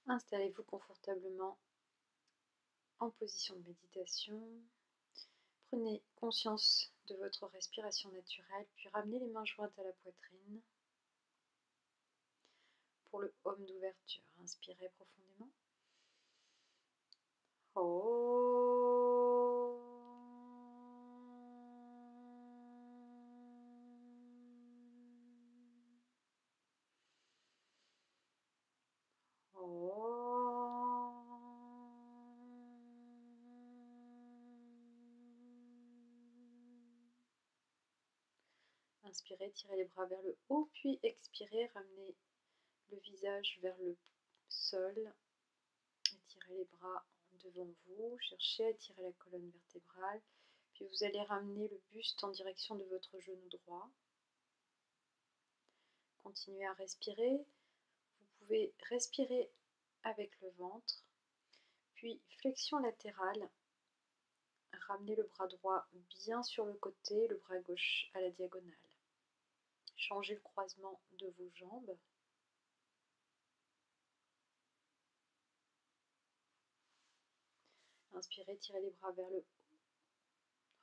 Installez-vous confortablement en position de méditation. Prenez conscience de votre respiration naturelle, puis ramenez les mains jointes à la poitrine. Pour le Om d'ouverture, inspirez profondément. Inspirez, tirez les bras vers le haut, puis expirez, ramenez le visage vers le sol. Étirez les bras devant vous, cherchez à étirer la colonne vertébrale, puis vous allez ramener le buste en direction de votre genou droit. Continuez à respirer. Vous pouvez respirer avec le ventre, puis flexion latérale. Ramenez le bras droit bien sur le côté, le bras gauche à la diagonale. Changez le croisement de vos jambes. Inspirez, tirez les bras vers le haut.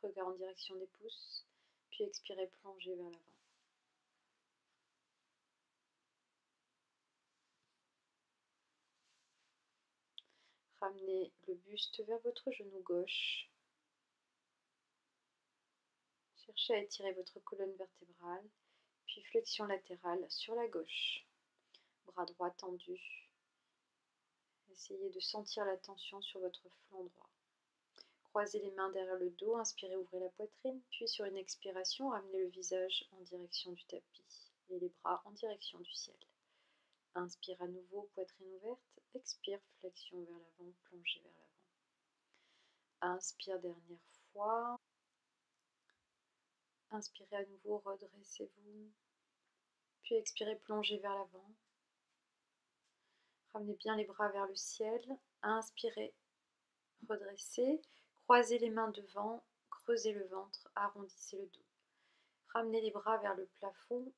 Regard en direction des pouces, puis expirez, plongez vers l'avant. Ramenez le buste vers votre genou gauche. Cherchez à étirer votre colonne vertébrale, puis flexion latérale sur la gauche. Bras droit tendu. Essayez de sentir la tension sur votre flanc droit. Croisez les mains derrière le dos, inspirez, ouvrez la poitrine, puis sur une expiration, ramenez le visage en direction du tapis et les bras en direction du ciel. Inspire à nouveau, poitrine ouverte, expire, flexion vers l'avant, plongez vers l'avant. Inspire dernière fois. Inspirez à nouveau, redressez-vous, puis expirez, plongez vers l'avant. Ramenez bien les bras vers le ciel, inspirez, redressez, croisez les mains devant, creusez le ventre, arrondissez le dos. Ramenez les bras vers le plafond,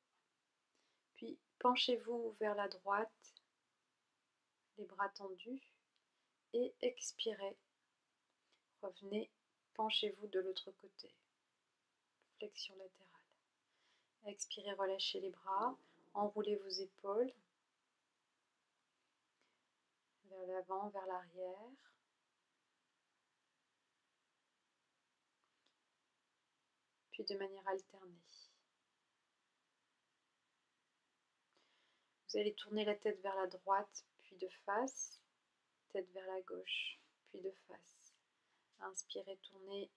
puis penchez-vous vers la droite, les bras tendus, et expirez. Revenez, penchez-vous de l'autre côté. Flexion latérale. Expirez, relâchez les bras, enroulez vos épaules, vers l'avant, vers l'arrière. Puis de manière alternée. Vous allez tourner la tête vers la droite, puis de face, tête vers la gauche, puis de face. Inspirez, tournez,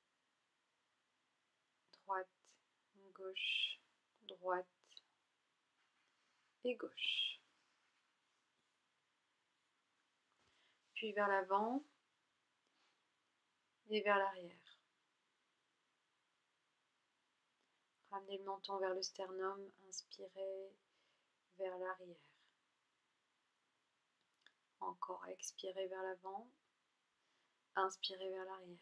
droite, gauche, droite et gauche. Puis vers l'avant et vers l'arrière. Ramenez le menton vers le sternum, inspirez vers l'arrière. Encore, expirez vers l'avant, inspirez vers l'arrière.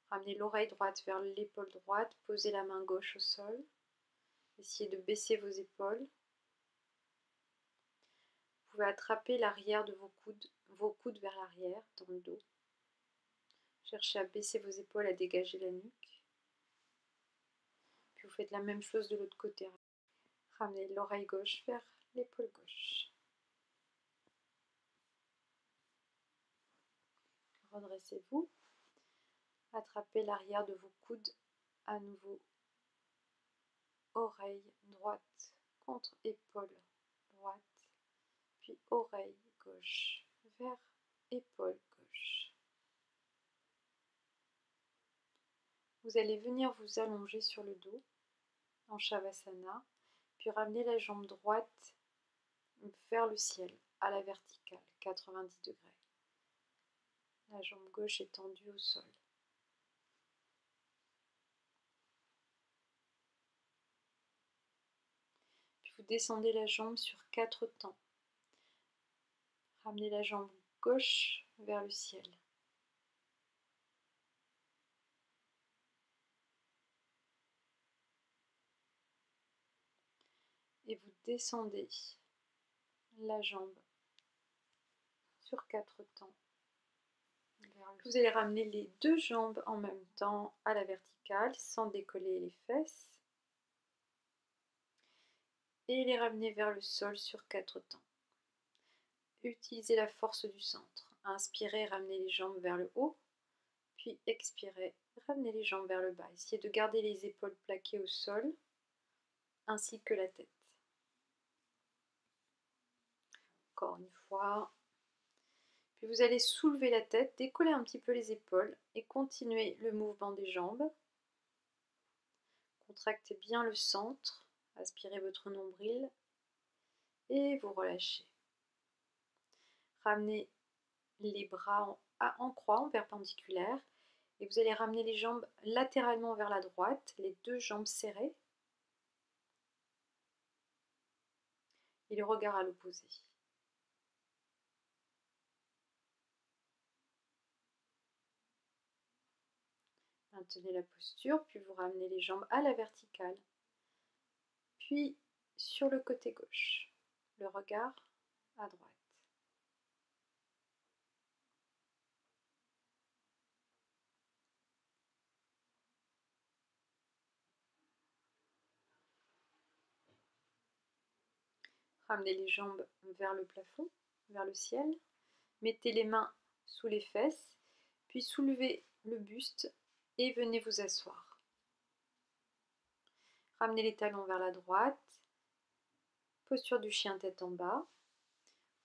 Ramenez l'oreille droite vers l'épaule droite, posez la main gauche au sol. Essayez de baisser vos épaules. Vous pouvez attraper l'arrière de vos coudes vers l'arrière, dans le dos. Cherchez à baisser vos épaules, à dégager la nuque. Puis vous faites la même chose de l'autre côté. Ramenez l'oreille gauche vers l'épaule gauche. Redressez-vous. Attrapez l'arrière de vos coudes à nouveau. Oreille droite contre épaule droite. Puis oreille gauche vers épaule gauche. Vous allez venir vous allonger sur le dos en Shavasana, puis ramener la jambe droite vers le ciel, à la verticale, 90 degrés. La jambe gauche est tendue au sol. Puis vous descendez la jambe sur 4 temps. Ramenez la jambe gauche vers le ciel. Et vous descendez la jambe sur 4 temps. Vous allez ramener les 2 jambes en même temps à la verticale sans décoller les fesses et les ramener vers le sol sur 4 temps. Utilisez la force du centre. Inspirez, ramenez les jambes vers le haut, puis expirez, ramenez les jambes vers le bas. Essayez de garder les épaules plaquées au sol ainsi que la tête. Encore une fois. Puis vous allez soulever la tête, décoller un petit peu les épaules et continuer le mouvement des jambes. Contractez bien le centre, aspirez votre nombril et vous relâchez. Ramenez les bras en croix, en perpendiculaire, et vous allez ramener les jambes latéralement vers la droite, les 2 jambes serrées et le regard à l'opposé. Maintenez la posture, puis vous ramenez les jambes à la verticale, puis sur le côté gauche, le regard à droite. Ramenez les jambes vers le plafond, vers le ciel. Mettez les mains sous les fesses, puis soulevez le buste et venez vous asseoir. Ramenez les talons vers la droite, posture du chien tête en bas.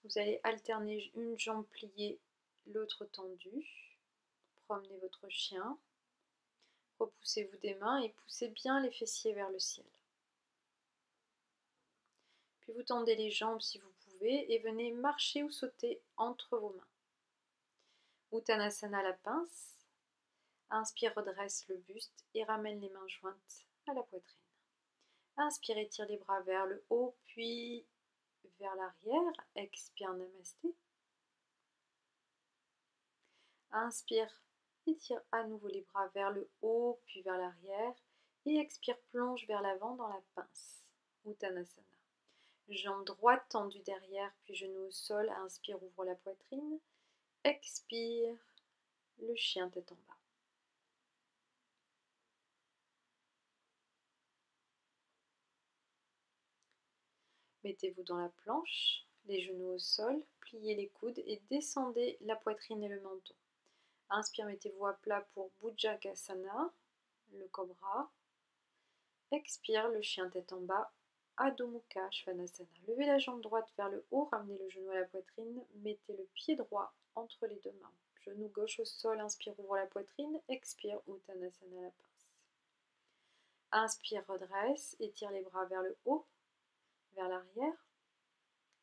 Vous allez alterner une jambe pliée, l'autre tendue. Promenez votre chien. Repoussez-vous des mains et poussez bien les fessiers vers le ciel. Puis vous tendez les jambes si vous pouvez et venez marcher ou sauter entre vos mains. Uttanasana, la pince. Inspire, redresse le buste et ramène les mains jointes à la poitrine. Inspire, étire les bras vers le haut, puis vers l'arrière. Expire, namasté. Inspire, étire à nouveau les bras vers le haut, puis vers l'arrière. Et expire, plonge vers l'avant dans la pince. Uttanasana. Jambe droite tendue derrière, puis genou au sol. Inspire, ouvre la poitrine. Expire, le chien tête en bas. Mettez-vous dans la planche, les genoux au sol, pliez les coudes et descendez la poitrine et le menton. Inspire, mettez-vous à plat pour Bhujangasana, le cobra. Expire, le chien tête en bas, Adho Mukha Svanasana. Levez la jambe droite vers le haut, ramenez le genou à la poitrine, mettez le pied droit entre les 2 mains. Genou gauche au sol, inspire, ouvre la poitrine, expire, Uttanasana, la pince. Inspire, redresse, étire les bras vers le haut, vers l'arrière.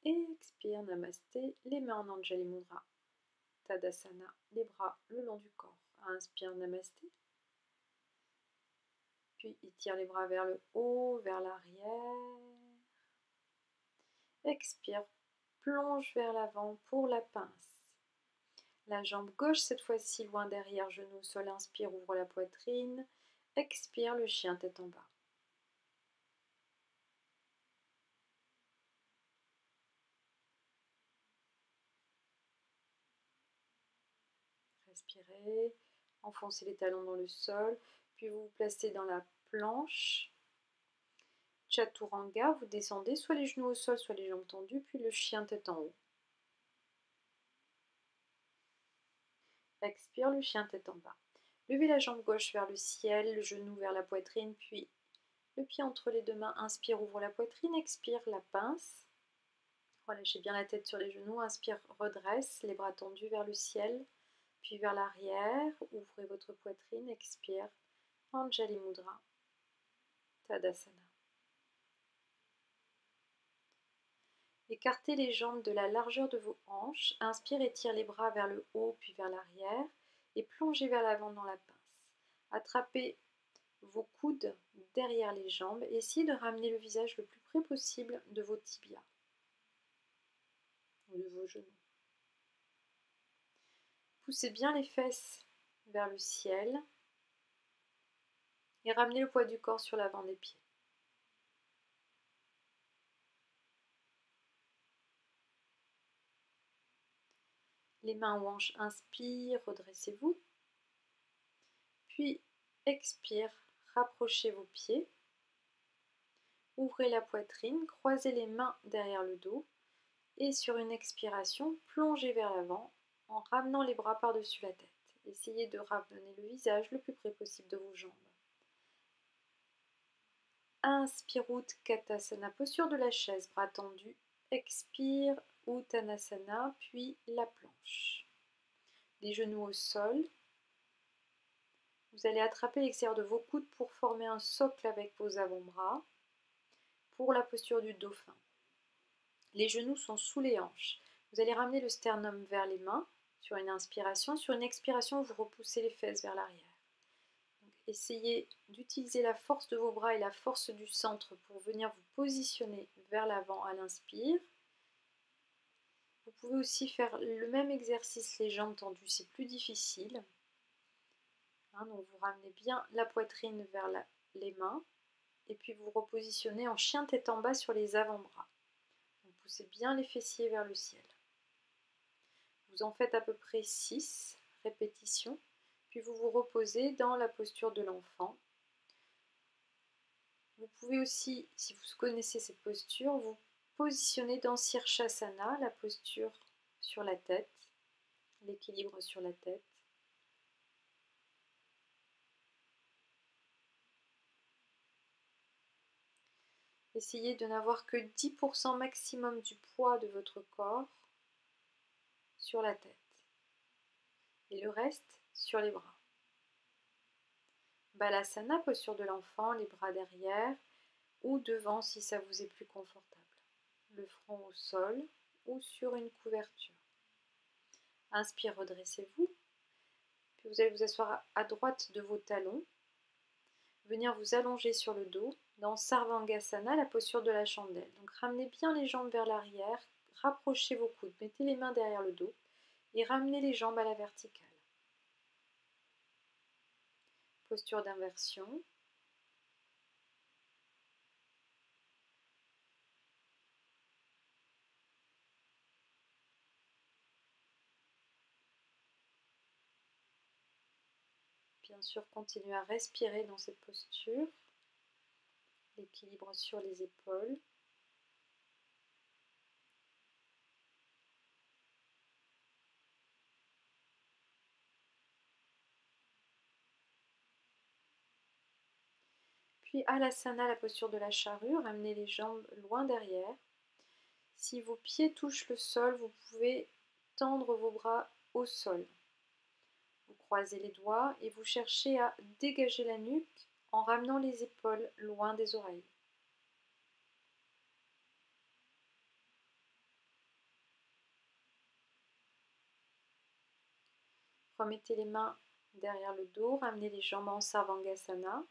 Et expire, namasté, les mains en Anjali Mudra. Tadasana, les bras le long du corps. Inspire, namasté. Puis étire les bras vers le haut, vers l'arrière. Expire, plonge vers l'avant pour la pince. La jambe gauche, cette fois-ci loin derrière, genou au sol. Inspire, ouvre la poitrine. Expire, le chien tête en bas. Respirez, enfoncez les talons dans le sol, puis vous vous placez dans la planche. Chaturanga, vous descendez soit les genoux au sol, soit les jambes tendues, puis le chien tête en haut. Expire, le chien tête en bas. Levez la jambe gauche vers le ciel, le genou vers la poitrine, puis le pied entre les 2 mains. Inspire, ouvre la poitrine, expire, la pince. Relâchez bien la tête sur les genoux. Inspire, redresse, les bras tendus vers le ciel, puis vers l'arrière. Ouvrez votre poitrine, expire, Anjali Mudra, Tadasana. Écartez les jambes de la largeur de vos hanches. Inspire, étire les bras vers le haut puis vers l'arrière et plongez vers l'avant dans la pince. Attrapez vos coudes derrière les jambes et essayez de ramener le visage le plus près possible de vos tibias ou de vos genoux. Poussez bien les fesses vers le ciel et ramenez le poids du corps sur l'avant des pieds. les mains aux hanches, inspire, redressez-vous. Puis expire, rapprochez vos pieds. Ouvrez la poitrine, croisez les mains derrière le dos. Et sur une expiration, plongez vers l'avant en ramenant les bras par-dessus la tête. Essayez de ramener le visage le plus près possible de vos jambes. Inspire, Utkatasana, posture de la chaise, bras tendus. Expire, Uttanasana, puis la planche. Les genoux au sol. Vous allez attraper l'extérieur de vos coudes pour former un socle avec vos avant-bras. Pour la posture du dauphin. Les genoux sont sous les hanches. Vous allez ramener le sternum vers les mains sur une inspiration. Sur une expiration, vous repoussez les fesses vers l'arrière. Essayez d'utiliser la force de vos bras et la force du centre pour venir vous positionner vers l'avant à l'inspire. Vous pouvez aussi faire le même exercice les jambes tendues, c'est plus difficile. Donc vous ramenez bien la poitrine vers les mains et puis vous repositionnez en chien tête en bas sur les avant-bras. Vous poussez bien les fessiers vers le ciel. Vous en faites à peu près 6 répétitions, puis vous vous reposez dans la posture de l'enfant. Vous pouvez aussi, si vous connaissez cette posture, vous positionner dans Sirsasana, la posture sur la tête, l'équilibre sur la tête. Essayez de n'avoir que 10% maximum du poids de votre corps sur la tête et le reste sur les bras. Balasana, posture de l'enfant, les bras derrière ou devant si ça vous est plus confortable. Le front au sol ou sur une couverture. Inspire, redressez-vous. Puis vous allez vous asseoir à droite de vos talons. Venir vous allonger sur le dos dans Sarvangasana, la posture de la chandelle. Donc ramenez bien les jambes vers l'arrière, rapprochez vos coudes, mettez les mains derrière le dos et ramenez les jambes à la verticale. Posture d'inversion. Bien sûr, continuez à respirer dans cette posture. L'équilibre sur les épaules. Puis Alasana, la posture de la charrue, ramenez les jambes loin derrière. Si vos pieds touchent le sol, vous pouvez tendre vos bras au sol. Vous croisez les doigts et vous cherchez à dégager la nuque en ramenant les épaules loin des oreilles. Remettez les mains derrière le dos, ramenez les jambes en Sarvangasana.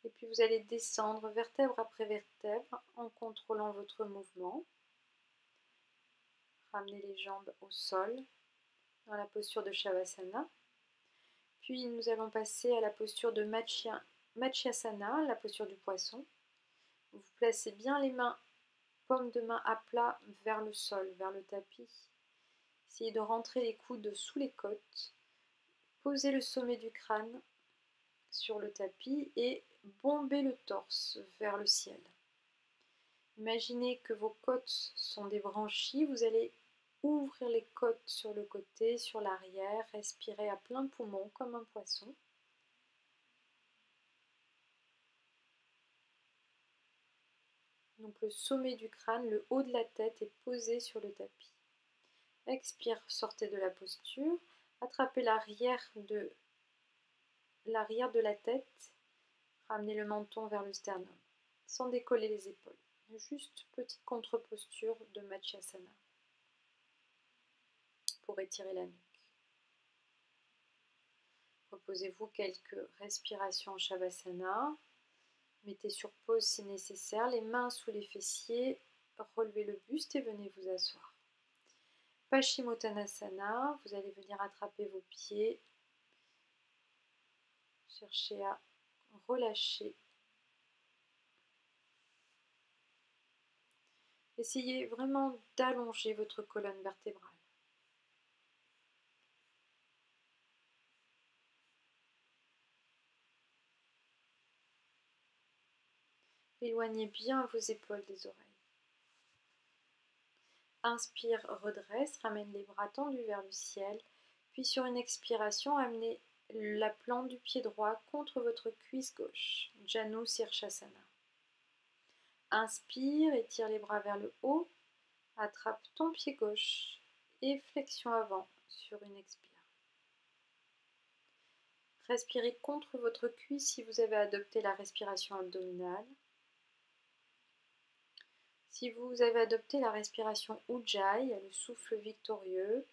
Et puis vous allez descendre vertèbre après vertèbre en contrôlant votre mouvement. Ramenez les jambes au sol dans la posture de Shavasana. Puis nous allons passer à la posture de Matsyasana, la posture du poisson. Vous placez bien les mains, paumes de main à plat vers le sol, vers le tapis. Essayez de rentrer les coudes sous les côtes. Posez le sommet du crâne sur le tapis et bombez le torse vers le ciel. Imaginez que vos côtes sont des branchies. Vous allez ouvrir les côtes sur le côté, sur l'arrière. Respirez à plein poumon comme un poisson. Donc le sommet du crâne, le haut de la tête est posé sur le tapis. Expire, sortez de la posture. Attrapez l'arrière de la tête. Ramenez le menton vers le sternum, sans décoller les épaules. Juste petite contre-posture de Matsyasana pour étirer la nuque. Reposez-vous quelques respirations en Shavasana. Mettez sur pause si nécessaire, les mains sous les fessiers, relevez le buste et venez vous asseoir. Paschimottanasana, vous allez venir attraper vos pieds. Cherchez à relâcher. Essayez vraiment d'allonger votre colonne vertébrale. Éloignez bien vos épaules des oreilles. Inspire, redresse, ramène les bras tendus vers le ciel, puis sur une expiration, amenez la plante du pied droit contre votre cuisse gauche, Janu Sirshasana. Inspire, étire les bras vers le haut, attrape ton pied gauche et flexion avant sur une expire. Respirez contre votre cuisse si vous avez adopté la respiration abdominale. Si vous avez adopté la respiration Ujjayi, le souffle victorieux,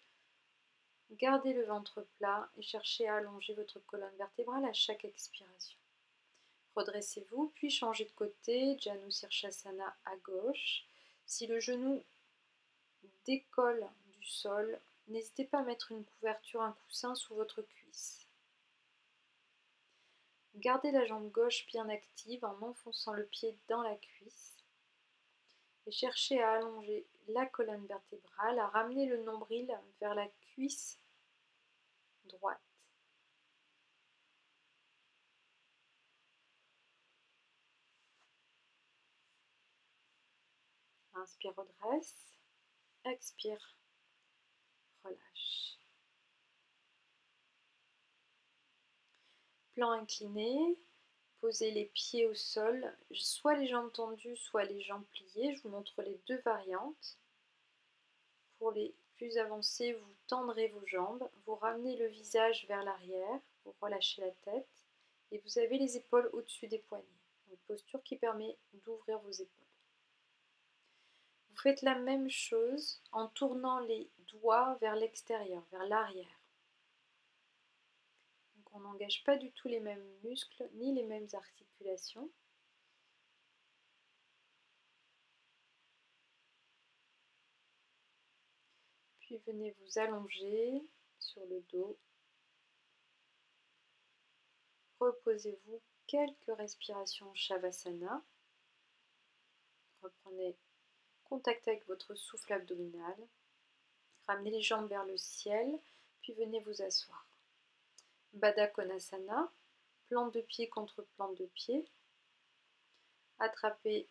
gardez le ventre plat et cherchez à allonger votre colonne vertébrale à chaque expiration. Redressez-vous, puis changez de côté, Janu Sirshasana à gauche. Si le genou décolle du sol, n'hésitez pas à mettre une couverture, un coussin sous votre cuisse. Gardez la jambe gauche bien active en enfonçant le pied dans la cuisse. Et cherchez à allonger la colonne vertébrale, à ramener le nombril vers la cuisse droite. Inspire, redresse. Expire, relâche. Plan incliné, posez les pieds au sol, soit les jambes tendues, soit les jambes pliées. Je vous montre les deux variantes. Pour les plus avancés, vous tendrez vos jambes, vous ramenez le visage vers l'arrière, vous relâchez la tête et vous avez les épaules au-dessus des poignets. Une posture qui permet d'ouvrir vos épaules. Vous faites la même chose en tournant les doigts vers l'extérieur, vers l'arrière. Donc on n'engage pas du tout les mêmes muscles ni les mêmes articulations. Puis venez vous allonger sur le dos. Reposez-vous quelques respirations Shavasana. Reprenez contact avec votre souffle abdominal. Ramenez les jambes vers le ciel, puis venez vous asseoir. Baddha Konasana, plante de pied contre plante de pied. Attrapez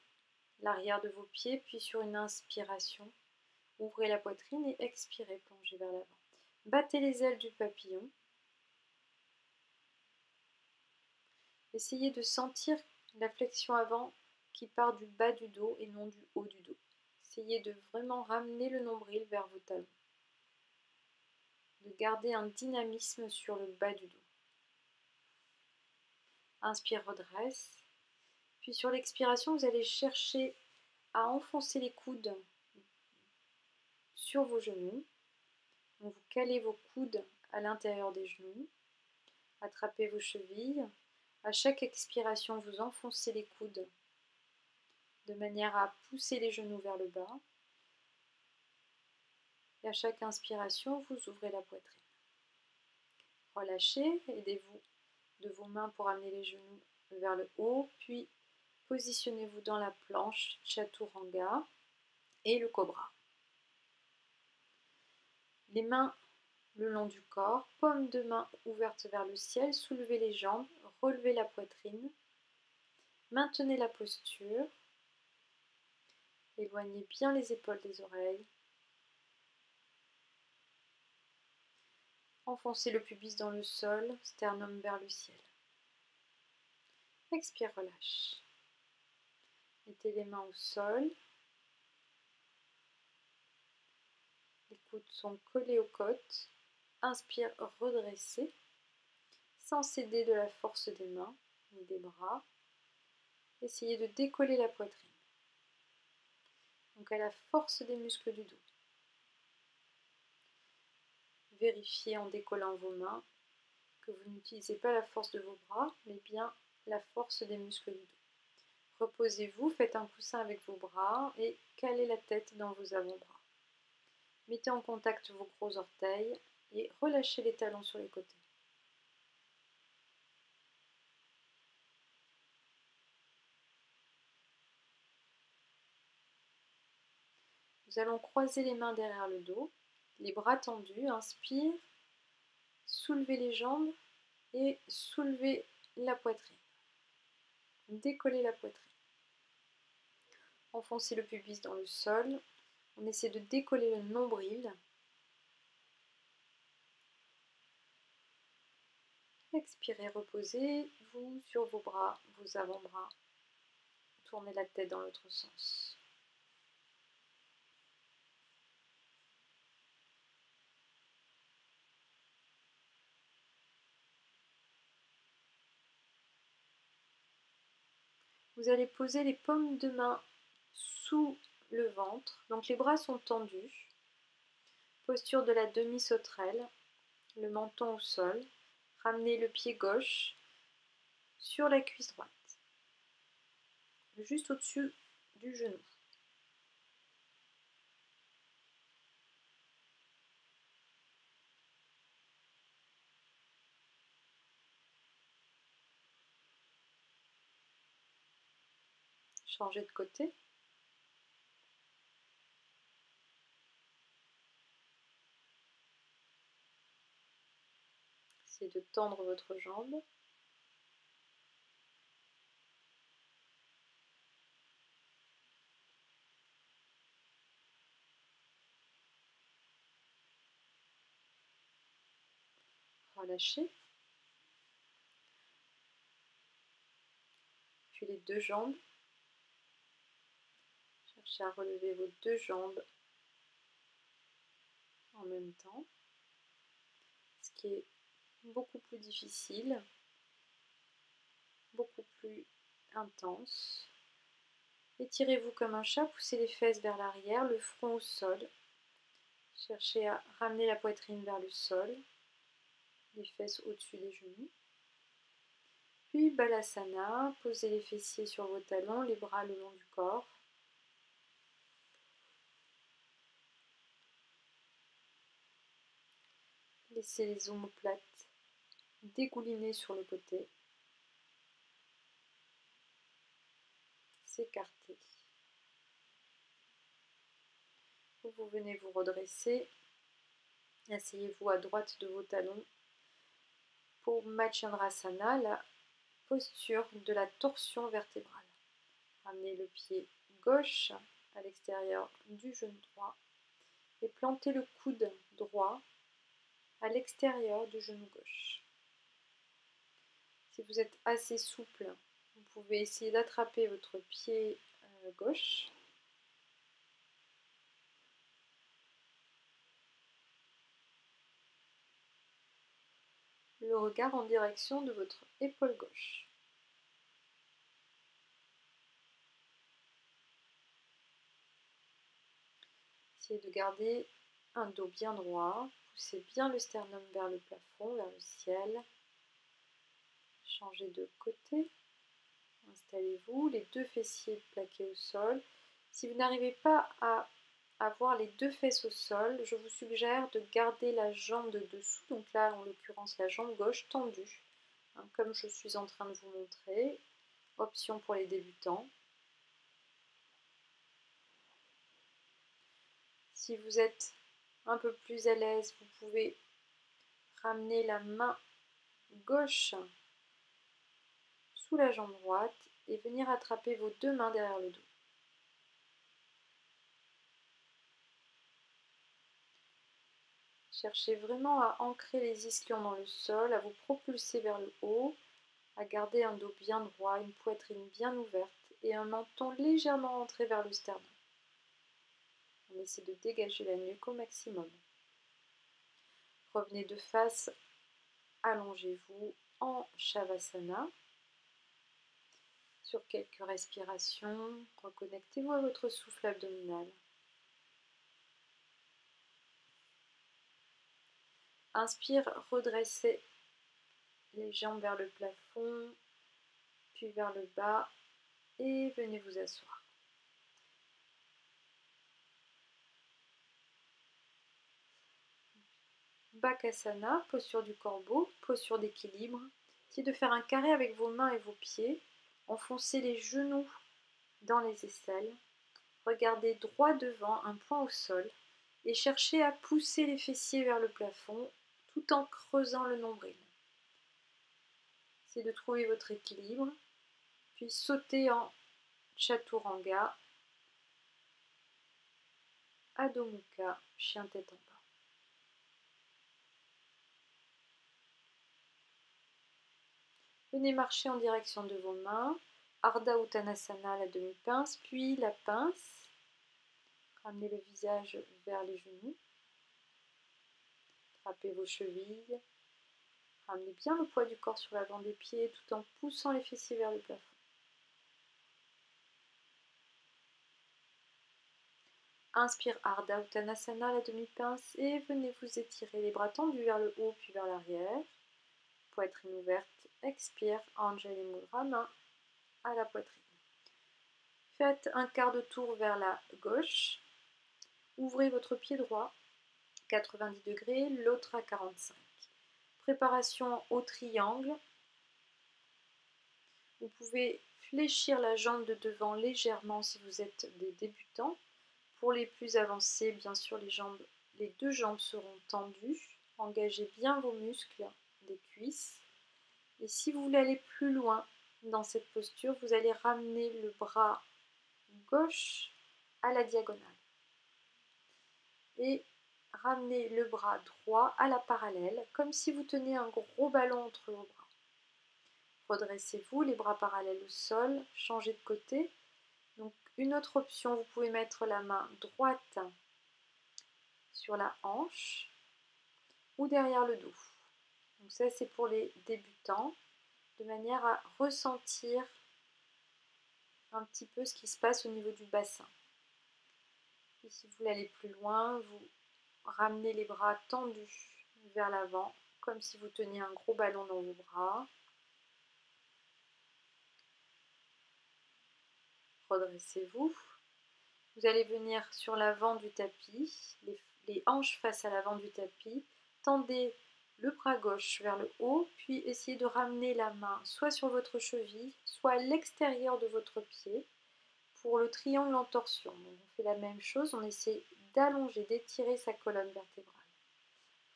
l'arrière de vos pieds, puis sur une inspiration, ouvrez la poitrine et expirez, plongez vers l'avant. Battez les ailes du papillon. Essayez de sentir la flexion avant qui part du bas du dos et non du haut du dos. Essayez de vraiment ramener le nombril vers vos talons. De garder un dynamisme sur le bas du dos. Inspire, redresse. Puis sur l'expiration, vous allez chercher à enfoncer les coudes sur vos genoux. Donc vous calez vos coudes à l'intérieur des genoux. Attrapez vos chevilles. À chaque expiration, vous enfoncez les coudes de manière à pousser les genoux vers le bas. Et à chaque inspiration, vous ouvrez la poitrine. Relâchez, aidez-vous de vos mains pour amener les genoux vers le haut, puis positionnez-vous dans la planche Chaturanga et le cobra. Les mains le long du corps, paume de main ouverte vers le ciel, soulevez les jambes, relevez la poitrine, maintenez la posture, éloignez bien les épaules des oreilles, enfoncez le pubis dans le sol, sternum vers le ciel. Expire, relâche. Mettez les mains au sol. Les coudes sont collés aux côtes. Inspire, redressez, sans céder de la force des mains ni des bras. Essayez de décoller la poitrine. Donc à la force des muscles du dos. Vérifiez en décollant vos mains que vous n'utilisez pas la force de vos bras, mais bien la force des muscles du dos. Reposez-vous, faites un coussin avec vos bras et calez la tête dans vos avant-bras. Mettez en contact vos gros orteils et relâchez les talons sur les côtés. Nous allons croiser les mains derrière le dos, les bras tendus, inspire, soulevez les jambes et soulevez la poitrine. Décollez la poitrine. Enfoncez le pubis dans le sol. On essaie de décoller le nombril. Expirez, reposez-vous sur vos bras, vos avant-bras. Tournez la tête dans l'autre sens. Vous allez poser les paumes de main sous le ventre. Donc les bras sont tendus. Posture de la demi-sauterelle. Le menton au sol. Ramenez le pied gauche sur la cuisse droite. Juste au-dessus du genou. Changez de côté. Essayez de tendre votre jambe. Relâchez. Puis les deux jambes. Cherchez à relever vos deux jambes en même temps. Ce qui est beaucoup plus difficile, beaucoup plus intense. Étirez-vous comme un chat, poussez les fesses vers l'arrière, le front au sol. Cherchez à ramener la poitrine vers le sol, les fesses au-dessus des genoux. Puis Balasana, posez les fessiers sur vos talons, les bras le long du corps. Laissez les omoplates dégouliner sur le côté. S'écarter. Vous venez vous redresser. Asseyez-vous à droite de vos talons pour Matsyendrasana, la posture de la torsion vertébrale. Ramenez le pied gauche à l'extérieur du genou droit et plantez le coude droit à l'extérieur du genou gauche. Si vous êtes assez souple, vous pouvez essayer d'attraper votre pied gauche. Le regard en direction de votre épaule gauche. Essayez de garder un dos bien droit. Poussez bien le sternum vers le plafond, vers le ciel. Changez de côté. Installez-vous, les deux fessiers plaqués au sol. Si vous n'arrivez pas à avoir les deux fesses au sol, je vous suggère de garder la jambe de dessous, donc là en l'occurrence la jambe gauche tendue, comme je suis en train de vous montrer. Option pour les débutants. Si vous êtes un peu plus à l'aise, vous pouvez ramener la main gauche sous la jambe droite et venir attraper vos deux mains derrière le dos. Cherchez vraiment à ancrer les ischions dans le sol, à vous propulser vers le haut, à garder un dos bien droit, une poitrine bien ouverte et un menton légèrement rentré vers le sternum. On essaie de dégager la nuque au maximum. Revenez de face, allongez-vous en Shavasana. Sur quelques respirations, reconnectez-vous à votre souffle abdominal. Inspire, redressez les jambes vers le plafond, puis vers le bas et venez vous asseoir. Bakasana, posture du corbeau, posture d'équilibre. Essayez de faire un carré avec vos mains et vos pieds. Enfoncez les genoux dans les aisselles. Regardez droit devant, un point au sol, et cherchez à pousser les fessiers vers le plafond tout en creusant le nombril. Essayez de trouver votre équilibre, puis sautez en Chaturanga, Adho Mukha, chien tête en bas. Venez marcher en direction de vos mains, Ardha Uttanasana, la demi-pince, puis la pince. Ramenez le visage vers les genoux. Attrapez vos chevilles. Ramenez bien le poids du corps sur l'avant des pieds tout en poussant les fessiers vers le plafond. Inspire Ardha Uttanasana, la demi-pince, et venez vous étirer les bras tendus vers le haut puis vers l'arrière. Poitrine ouverte. Expire, Anjali Mudra, main à la poitrine. Faites un quart de tour vers la gauche. Ouvrez votre pied droit, 90 degrés, l'autre à 45. Préparation au triangle. Vous pouvez fléchir la jambe de devant légèrement si vous êtes des débutants. Pour les plus avancés, bien sûr, les deux jambes seront tendues. Engagez bien vos muscles des cuisses. Et si vous voulez aller plus loin dans cette posture, vous allez ramener le bras gauche à la diagonale. Et ramenez le bras droit à la parallèle, comme si vous teniez un gros ballon entre vos bras. Redressez-vous, les bras parallèles au sol, changez de côté. Donc une autre option, vous pouvez mettre la main droite sur la hanche ou derrière le dos. Donc ça c'est pour les débutants, de manière à ressentir un petit peu ce qui se passe au niveau du bassin. Et si vous voulez aller plus loin, vous ramenez les bras tendus vers l'avant, comme si vous teniez un gros ballon dans vos bras. Redressez-vous. Vous allez venir sur l'avant du tapis, les hanches face à l'avant du tapis. Tendez le bras gauche vers le haut, puis essayez de ramener la main soit sur votre cheville, soit à l'extérieur de votre pied pour le triangle en torsion. Donc on fait la même chose, on essaie d'allonger, d'étirer sa colonne vertébrale.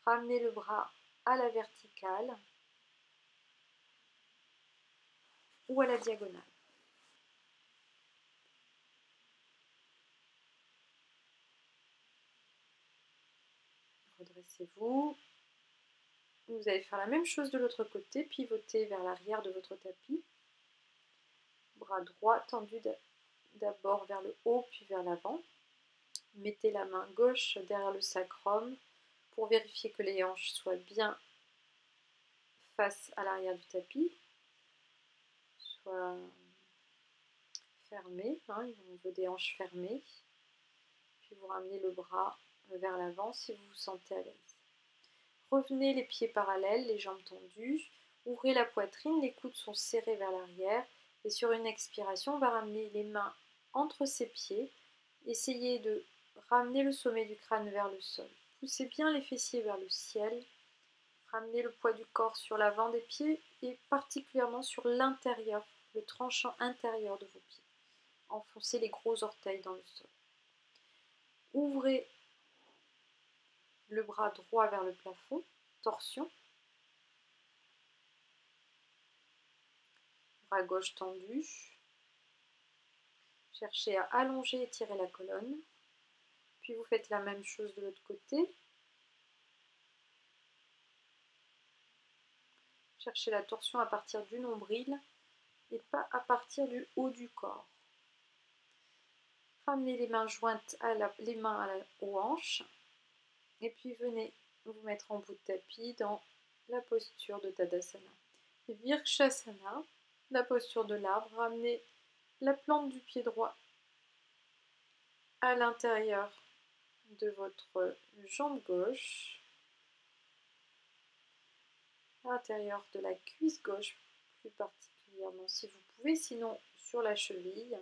Ramenez le bras à la verticale ou à la diagonale. Redressez-vous. Vous allez faire la même chose de l'autre côté, pivotez vers l'arrière de votre tapis. Bras droit tendu d'abord vers le haut puis vers l'avant. Mettez la main gauche derrière le sacrum pour vérifier que les hanches soient bien face à l'arrière du tapis, soient fermées, on veut des hanches fermées. Puis vous ramenez le bras vers l'avant si vous vous sentez à l'aise. Revenez les pieds parallèles, les jambes tendues, ouvrez la poitrine, les coudes sont serrés vers l'arrière et sur une expiration, on va ramener les mains entre ses pieds. Essayez de ramener le sommet du crâne vers le sol. Poussez bien les fessiers vers le ciel. Ramenez le poids du corps sur l'avant des pieds et particulièrement sur l'intérieur, le tranchant intérieur de vos pieds. Enfoncez les gros orteils dans le sol. Ouvrez le bras droit vers le plafond, torsion. Bras gauche tendu. Cherchez à allonger et tirer la colonne. Puis vous faites la même chose de l'autre côté. Cherchez la torsion à partir du nombril et pas à partir du haut du corps. Ramenez les mains jointes aux hanches. Et puis venez vous mettre en bout de tapis dans la posture de Tadasana. Virshasana, la posture de l'arbre. Ramenez la plante du pied droit à l'intérieur de votre jambe gauche, à l'intérieur de la cuisse gauche plus particulièrement si vous pouvez, sinon sur la cheville.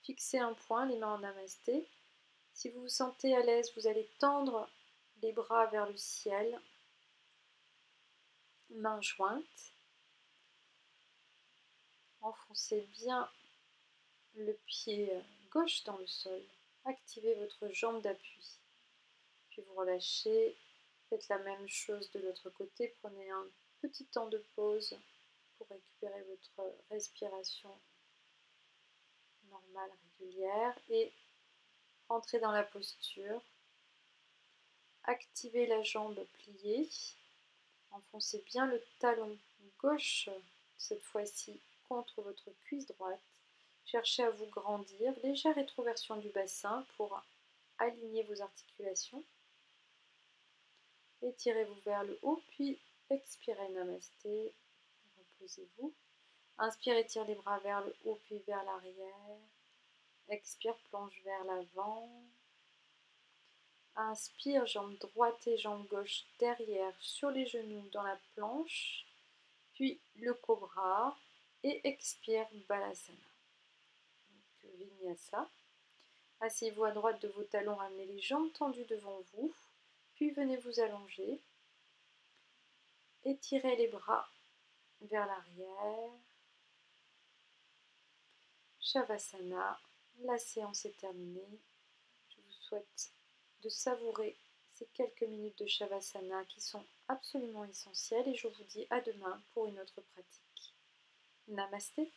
Fixez un point, les mains en namasté. Si vous vous sentez à l'aise, vous allez tendre les bras vers le ciel, mains jointes. Enfoncez bien le pied gauche dans le sol. Activez votre jambe d'appui. Puis vous relâchez. Faites la même chose de l'autre côté. Prenez un petit temps de pause pour récupérer votre respiration normale, régulière. Et rentrez dans la posture. Activez la jambe pliée. Enfoncez bien le talon gauche, cette fois-ci contre votre cuisse droite. Cherchez à vous grandir. Légère rétroversion du bassin pour aligner vos articulations. Étirez-vous vers le haut, puis expirez, namasté. Reposez-vous. Inspire, étire les bras vers le haut, puis vers l'arrière. Expire, plonge vers l'avant. Inspire, jambe droite et jambe gauche derrière sur les genoux dans la planche. Puis le cobra. Et expire, balasana. Donc, vinyasa. Asseyez-vous à droite de vos talons, ramenez les jambes tendues devant vous. Puis venez vous allonger. Étirez les bras vers l'arrière. Shavasana, la séance est terminée. Je vous souhaite de savourer ces quelques minutes de Shavasana qui sont absolument essentielles et je vous dis à demain pour une autre pratique. Namasté.